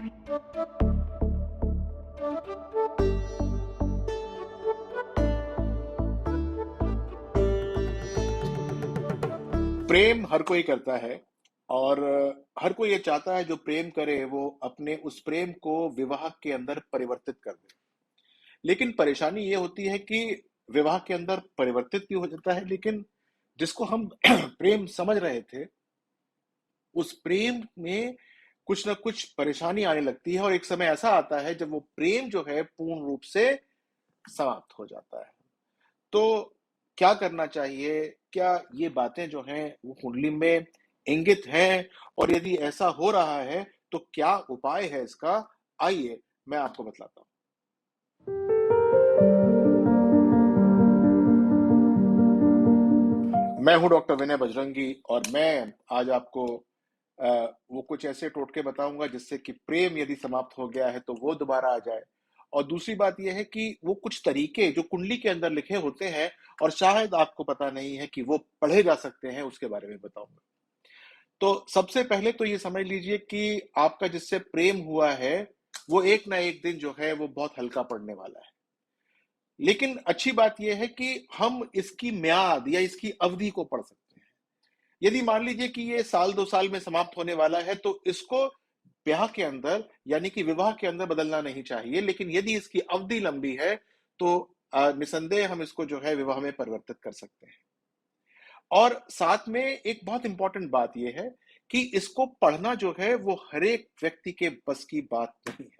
प्रेम हर कोई करता है और हर कोई ये चाहता है जो प्रेम करे वो अपने उस प्रेम को विवाह के अंदर परिवर्तित कर दे। लेकिन परेशानी ये होती है कि विवाह के अंदर परिवर्तित भी हो जाता है, लेकिन जिसको हम प्रेम समझ रहे थे, उस प्रेम में कुछ ना कुछ परेशानी आने लगती है और एक समय ऐसा आता है जब वो प्रेम जो है पूर्ण रूप से समाप्त हो जाता है। तो क्या करना चाहिए? क्या ये बातें जो हैं वो कुंडली में इंगित हैं? और यदि ऐसा हो रहा है तो क्या उपाय है इसका? आइए मैं आपको बतलाता हूँ। मैं हूँ डॉक्टर विनय बजरंगी और मैं आज आपको वो कुछ ऐसे टोटके बताऊंगा जिससे कि प्रेम यदि समाप्त हो गया है तो वो दोबारा आ जाए। और दूसरी बात यह है कि वो कुछ तरीके जो कुंडली के अंदर लिखे होते हैं और शायद आपको पता नहीं है कि वो पढ़े जा सकते हैं, उसके बारे में बताऊंगा। तो सबसे पहले तो ये समझ लीजिए कि आपका जिससे प्रेम हुआ है वो एक ना एक दिन जो है वो बहुत हल्का पड़ने वाला है। लेकिन अच्छी बात यह है कि हम इसकी म्याद या इसकी अवधि को पढ़ सकते हैं। यदि मान लीजिए कि ये साल 2 साल में समाप्त होने वाला है तो इसको ब्याह के अंदर यानी कि विवाह के अंदर बदलना नहीं चाहिए। लेकिन यदि इसकी अवधि लंबी है तो निसंदेह हम इसको जो है विवाह में परिवर्तित कर सकते हैं। और साथ में एक बहुत इंपॉर्टेंट बात यह है कि इसको पढ़ना जो है वो हर एक व्यक्ति के बस की बात नहीं है।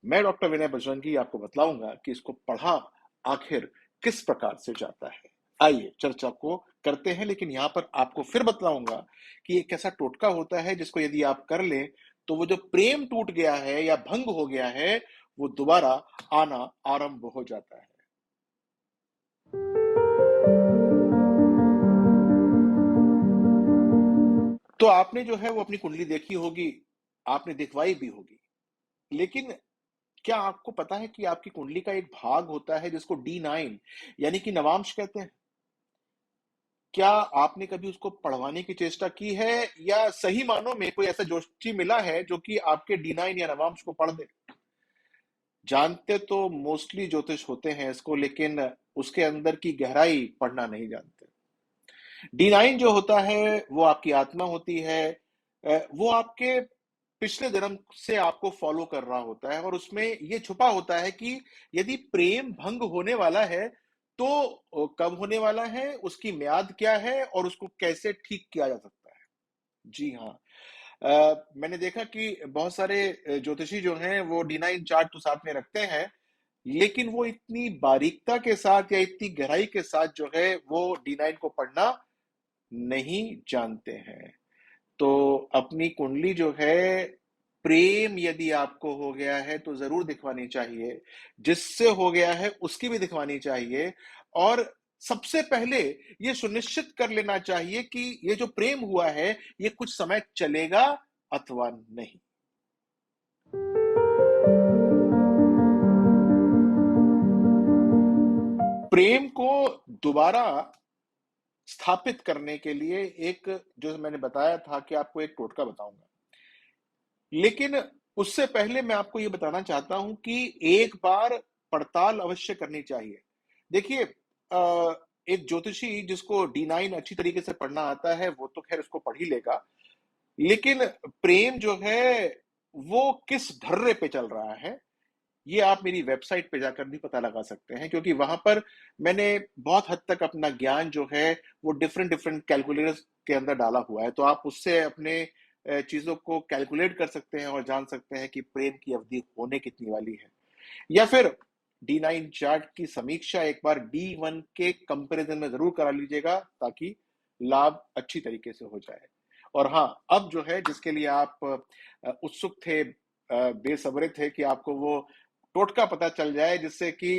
मैं डॉक्टर विनय बजरंगी आपको बतलाऊंगा कि इसको पढ़ा आखिर किस प्रकार से जाता है। आइए चर्चा को करते हैं, लेकिन यहां पर आपको फिर बतलाऊंगा कि एक ऐसा टोटका होता है जिसको यदि आप कर लें तो वो जो प्रेम टूट गया है या भंग हो गया है वो दोबारा आना आरंभ हो जाता है। तो आपने जो है वो अपनी कुंडली देखी होगी, आपने दिखवाई भी होगी, लेकिन क्या आपको पता है कि आपकी कुंडली का एक भाग होता है जिसको D9 यानी कि नवांश कहते हैं? क्या आपने कभी उसको पढ़वाने की चेष्टा की है या सही मानों में कोई ऐसा ज्योतिषी मिला है जो कि आपके D9 या नवांश को पढ़ दे? जानते तो मोस्टली ज्योतिष होते हैं इसको, लेकिन उसके अंदर की गहराई पढ़ना नहीं जानते। D9 जो होता है वो आपकी आत्मा होती है। वो आपके पिछले जन्म से आपको फॉलो कर रहा होता है और उसमें ये छुपा होता है कि यदि प्रेम भंग होने वाला है तो कब होने वाला है, उसकी म्याद क्या है और उसको कैसे ठीक किया जा सकता है। जी हाँ। मैंने देखा कि बहुत सारे ज्योतिषी जो हैं वो D9 चार्ट तो साथ में रखते हैं, लेकिन वो इतनी बारीकता के साथ या इतनी गहराई के साथ जो है वो D9 को पढ़ना नहीं जानते हैं। तो अपनी कुंडली जो है, प्रेम यदि आपको हो गया है तो जरूर दिखवानी चाहिए, जिससे हो गया है उसकी भी दिखवानी चाहिए। और सबसे पहले ये सुनिश्चित कर लेना चाहिए कि ये जो प्रेम हुआ है ये कुछ समय चलेगा अथवा नहीं। प्रेम को दोबारा स्थापित करने के लिए एक, जो मैंने बताया था कि आपको एक टोटका बताऊंगा, लेकिन उससे पहले मैं आपको ये बताना चाहता हूं कि एक बार पड़ताल अवश्य करनी चाहिए। देखिए, एक ज्योतिषी जिसको D9 अच्छी तरीके से पढ़ना आता है वो तो खैर उसको पढ़ ही लेगा, लेकिन प्रेम जो है वो किस ढर्रे पे चल रहा है ये आप मेरी वेबसाइट पे जाकर भी पता लगा सकते हैं, क्योंकि वहां पर मैंने बहुत हद तक अपना ज्ञान जो है वो डिफरेंट डिफरेंट कैलकुलेटर्स के अंदर डाला हुआ है। तो आप उससे अपने चीजों को कैलकुलेट कर सकते हैं और जान सकते हैं कि प्रेम की अवधि होने कितनी वाली है। या फिर D9 चार्ट की समीक्षा एक बार D1 के कंपैरिजन में जरूर करा लीजिएगा ताकि लाभ अच्छी तरीके से हो जाए। और हाँ, अब जो है जिसके लिए आप उत्सुक थे, बेसब्रे थे कि आपको वो टोटका पता चल जाए जिससे कि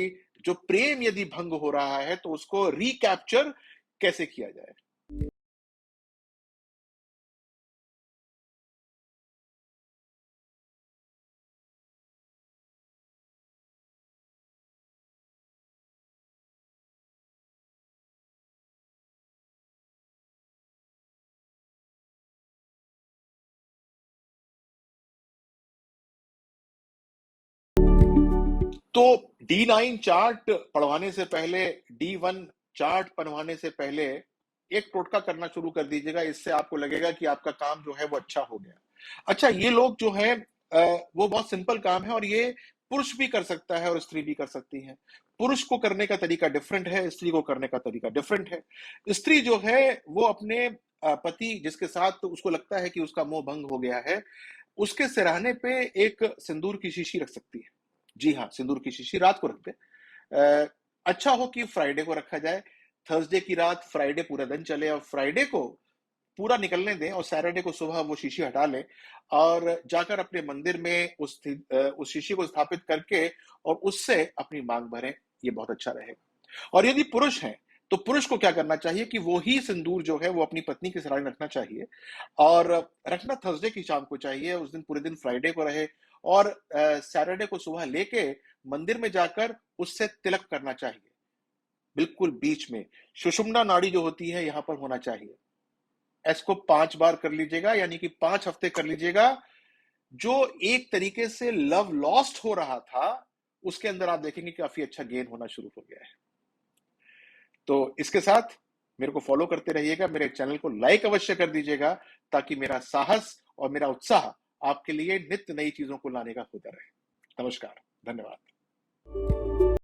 जो प्रेम यदि भंग हो रहा है तो उसको रिकैप्चर कैसे किया जाए। तो D9 चार्ट पढ़वाने से पहले, D1 चार्ट बनवाने से पहले एक टोटका करना शुरू कर दीजिएगा। इससे आपको लगेगा कि आपका काम जो है वो अच्छा हो गया। अच्छा, ये लोग जो है वो बहुत सिंपल काम है और ये पुरुष भी कर सकता है और स्त्री भी कर सकती है। पुरुष को करने का तरीका डिफरेंट है, स्त्री को करने का तरीका डिफरेंट है। स्त्री जो है वो अपने पति जिसके साथ उसको लगता है कि उसका मोह भंग हो गया है, उसके सिरहाने पे एक सिंदूर की शीशी रख सकती है। जी हाँ, सिंदूर की शीशी रात को रख दे। अच्छा हो कि फ्राइडे को रखा जाए। थर्सडे की रात फ्राइडे पूरा दिन चले और फ्राइडे को पूरा निकलने दें और सैटरडे को सुबह वो शीशी हटा लें और जाकर अपने मंदिर में उस शीशी को स्थापित करके और उससे अपनी मांग भरें। ये बहुत अच्छा रहेगा। और यदि पुरुष हैं तो पुरुष को क्या करना चाहिए कि वो ही सिंदूर जो है वो अपनी पत्नी के सिरहाने रखना चाहिए और रखना थर्सडे की शाम को चाहिए। उस दिन पूरे दिन फ्राइडे को रहे और सैटरडे को सुबह लेके मंदिर में जाकर उससे तिलक करना चाहिए, बिल्कुल बीच में। सुषुम्ना नाड़ी जो होती है यहां पर होना चाहिए। इसको 5 बार कर लीजिएगा, यानी कि 5 हफ्ते कर लीजिएगा। जो एक तरीके से लव लॉस्ट हो रहा था उसके अंदर आप देखेंगे काफी अच्छा गेन होना शुरू हो गया है। तो इसके साथ मेरे को फॉलो करते रहिएगा, मेरे चैनल को लाइक अवश्य कर दीजिएगा ताकि मेरा साहस और मेरा उत्साह आपके लिए नित्य नई चीजों को लाने का होता रहे। नमस्कार, धन्यवाद।